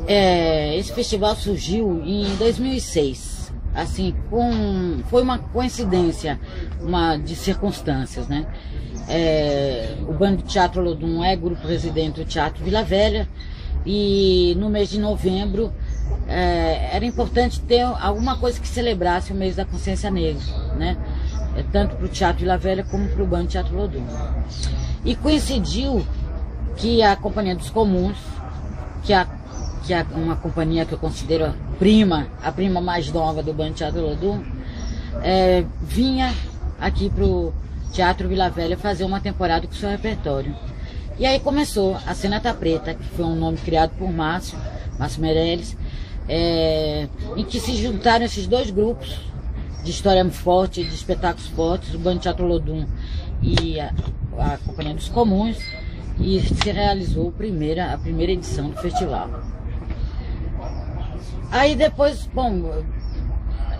Esse festival surgiu em 2006, assim, foi uma coincidência, de circunstâncias, né? O Bando de Teatro Olodum é grupo residente do Teatro Vila Velha, e no mês de novembro era importante ter alguma coisa que celebrasse o mês da consciência negra, né? Tanto para o Teatro Vila Velha como para o Bando de Teatro Olodum. E coincidiu que a Companhia dos Comuns, que é uma companhia que eu considero a prima mais nova do Bando de Teatro Olodum, vinha aqui para o Teatro Vila Velha fazer uma temporada com seu repertório. E aí começou a Cenata Preta, que foi um nome criado por Márcio Meirelles, em que se juntaram esses dois grupos de história forte, de espetáculos fortes, o Bando de Teatro Olodum e a Companhia dos Comuns, e se realizou a primeira edição do festival. Aí depois, bom,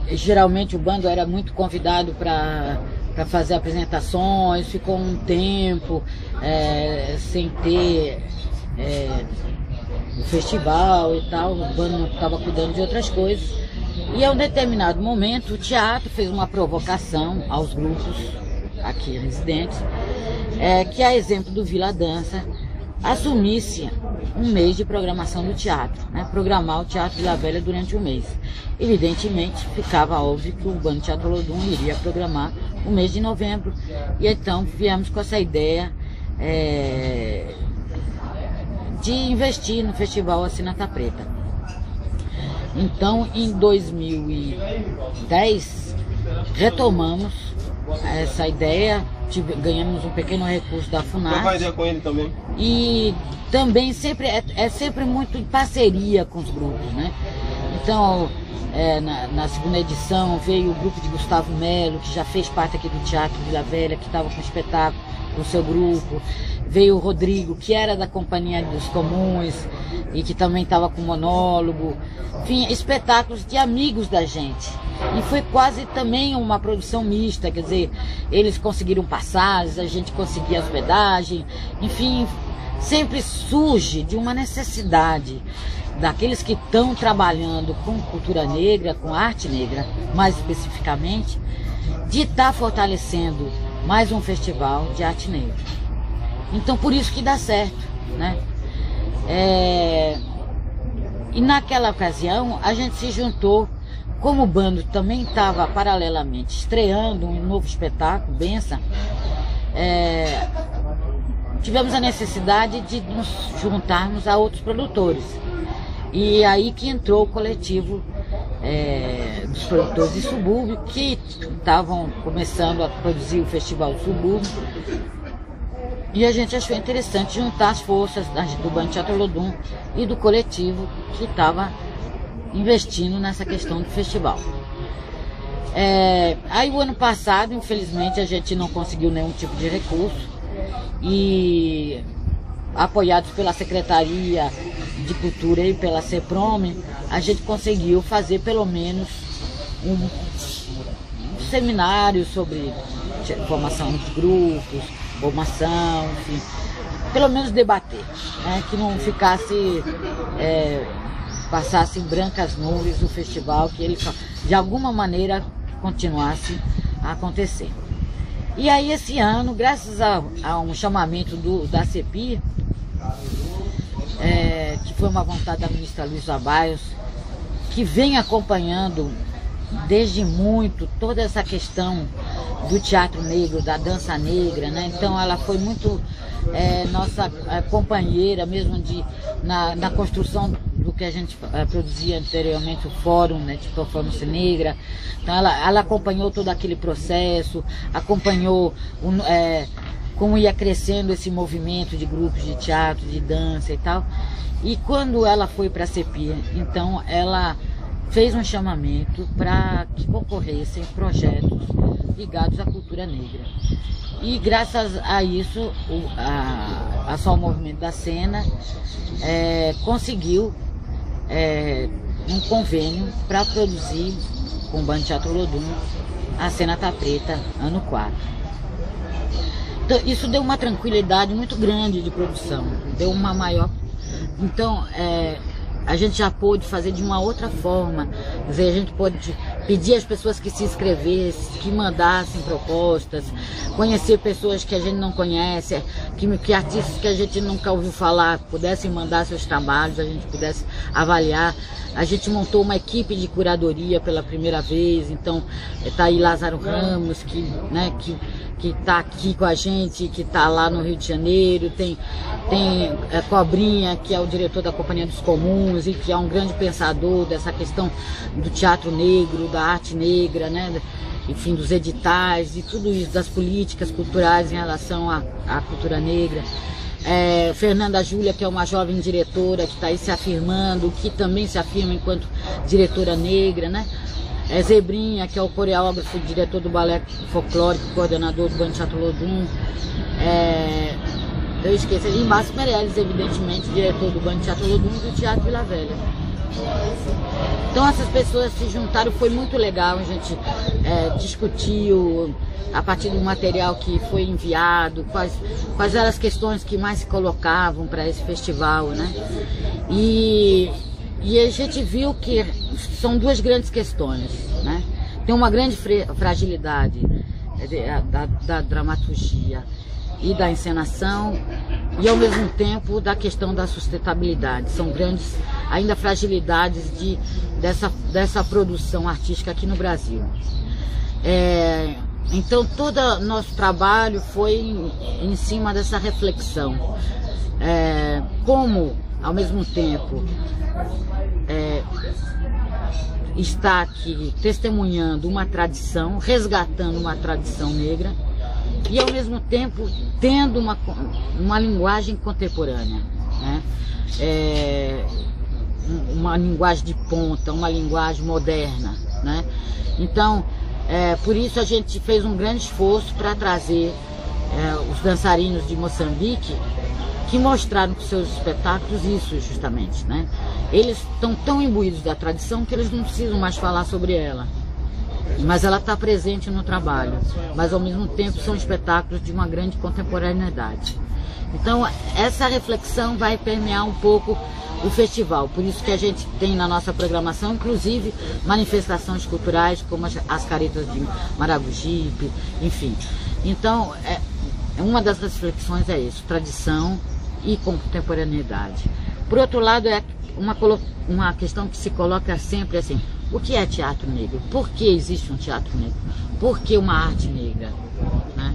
geralmente o bando era muito convidado para fazer apresentações, ficou um tempo sem ter o festival e tal, o bando estava cuidando de outras coisas. E a um determinado momento o teatro fez uma provocação aos grupos aqui residentes, que a exemplo do Vila Dança assumisse um mês de programação do teatro, né? Programar o Teatro Vila Velha durante um mês. Evidentemente ficava óbvio que o Bando de Teatro Olodum iria programar o mês de novembro, e então viemos com essa ideia de investir no festival Cenata Preta. Então, em 2010, retomamos essa ideia, ganhamos um pequeno recurso da FUNARTE. Vai fazer com ele também. E também sempre sempre muito em parceria com os grupos, né? Então, na segunda edição veio o grupo de Gustavo Melo, que já fez parte aqui do Teatro Vila Velha, que estava com espetáculo com o seu grupo. Veio o Rodrigo, que era da Companhia dos Comuns e que também estava com monólogo. Enfim, espetáculos de amigos da gente. E foi quase também uma produção mista, quer dizer, eles conseguiram passagens, a gente conseguia hospedagem, enfim, sempre surge de uma necessidade daqueles que estão trabalhando com cultura negra, com arte negra, mais especificamente, de estar fortalecendo mais um festival de arte negra. Então, por isso que dá certo, né? E naquela ocasião, a gente se juntou, como o bando também estava paralelamente estreando um novo espetáculo, Benção, tivemos a necessidade de nos juntarmos a outros produtores. E aí que entrou o coletivo dos produtores de subúrbio, que estavam começando a produzir o Festival Subúrbio. E a gente achou interessante juntar as forças do Bando de Teatro Olodum e do coletivo que estava investindo nessa questão do festival. Aí o ano passado, infelizmente, a gente não conseguiu nenhum tipo de recurso, e apoiados pela Secretaria de Cultura e pela CEPROME, a gente conseguiu fazer pelo menos um seminário sobre formação de grupos, formação, enfim, pelo menos debater, né? Que não ficasse, passasse em brancas nuvens o festival, que ele de alguma maneira continuasse a acontecer. E aí esse ano, graças a um chamamento da CEPI, que foi uma vontade da ministra Luísa Barros, que vem acompanhando desde muito toda essa questão do teatro negro, da dança negra, né? Então ela foi muito nossa companheira mesmo na construção do que a gente produzia anteriormente, o Fórum, né, de Performance Negra. Então ela acompanhou todo aquele processo, acompanhou como ia crescendo esse movimento de grupos de teatro, de dança e tal. E quando ela foi para a CEPI, então ela fez um chamamento para que concorressem projetos ligados à cultura negra. E graças a isso, só o movimento da cena conseguiu um convênio para produzir com o Bando de Teatro Olodum a Cenata Preta, ano 4. Então, isso deu uma tranquilidade muito grande de produção, deu uma maior... Então, a gente já pôde fazer de uma outra forma. Quer dizer, a gente pôde pedir às pessoas que se inscrevessem, que mandassem propostas, conhecer pessoas que a gente não conhece, que artistas que a gente nunca ouviu falar pudessem mandar seus trabalhos, a gente pudesse avaliar. A gente montou uma equipe de curadoria pela primeira vez, então está aí Lázaro Ramos, que está aqui com a gente, que está lá no Rio de Janeiro, tem Cobrinha, que é o diretor da Companhia dos Comuns e que é um grande pensador dessa questão do teatro negro, da arte negra, né? Enfim, dos editais e tudo isso, das políticas culturais em relação à cultura negra. Fernanda Júlia, que é uma jovem diretora que está aí se afirmando, que também se afirma enquanto diretora negra, né? Zebrinha, que é o coreógrafo, diretor do balé folclórico, coordenador do Bando Teatro Lodum. Eu esqueci, e Márcio Meirelles, evidentemente, diretor do Bando Teatro Lodum e do Teatro Vila Velha. Então essas pessoas se juntaram, foi muito legal, a gente discutiu a partir do material que foi enviado, quais eram as questões que mais se colocavam para esse festival, né? E a gente viu que são duas grandes questões, né? Tem uma grande fragilidade da dramaturgia e da encenação, e ao mesmo tempo da questão da sustentabilidade. São grandes ainda fragilidades dessa produção artística aqui no Brasil. Então todo nosso trabalho foi em cima dessa reflexão. Como ao mesmo tempo está aqui testemunhando uma tradição, resgatando uma tradição negra, e ao mesmo tempo tendo uma linguagem contemporânea, né? Uma linguagem de ponta, uma linguagem moderna, né? Então, por isso a gente fez um grande esforço para trazer os dançarinos de Moçambique, que mostraram com seus espetáculos isso justamente, né? Eles estão tão imbuídos da tradição que eles não precisam mais falar sobre ela, mas ela está presente no trabalho, mas ao mesmo tempo são espetáculos de uma grande contemporaneidade. Então essa reflexão vai permear um pouco o festival, por isso que a gente tem na nossa programação, inclusive, manifestações culturais como as caretas de Maragogipe, enfim. Então, uma das reflexões é isso, tradição e contemporaneidade. Por outro lado, é uma questão que se coloca sempre assim: o que é teatro negro? Por que existe um teatro negro? Por que uma arte negra? Né?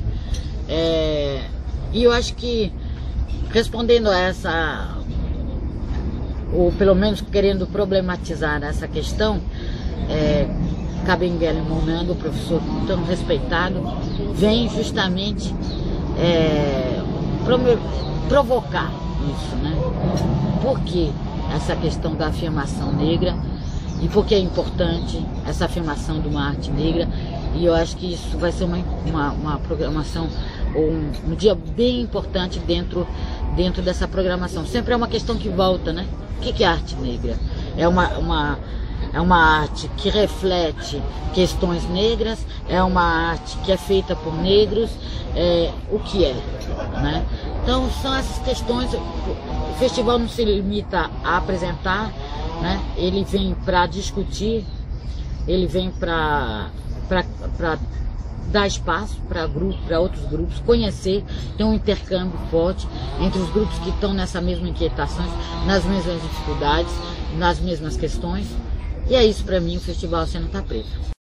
E eu acho que, respondendo a essa, ou pelo menos querendo problematizar essa questão, Kabengele Monango, o professor tão respeitado, vem justamente provocar isso, né? Por que essa questão da afirmação negra e por que é importante essa afirmação de uma arte negra? E eu acho que isso vai ser uma programação, um dia bem importante dentro dessa programação. Sempre é uma questão que volta, né? O que é arte negra? É uma arte que reflete questões negras, é uma arte que é feita por negros, o que é, né? Então são essas questões. O festival não se limita a apresentar, né? Ele vem para discutir, ele vem para dar espaço para outros grupos, conhecer, ter um intercâmbio forte entre os grupos que estão nessa mesma inquietação, nas mesmas dificuldades, nas mesmas questões. E é isso para mim, o Festival Cena Tá Preta.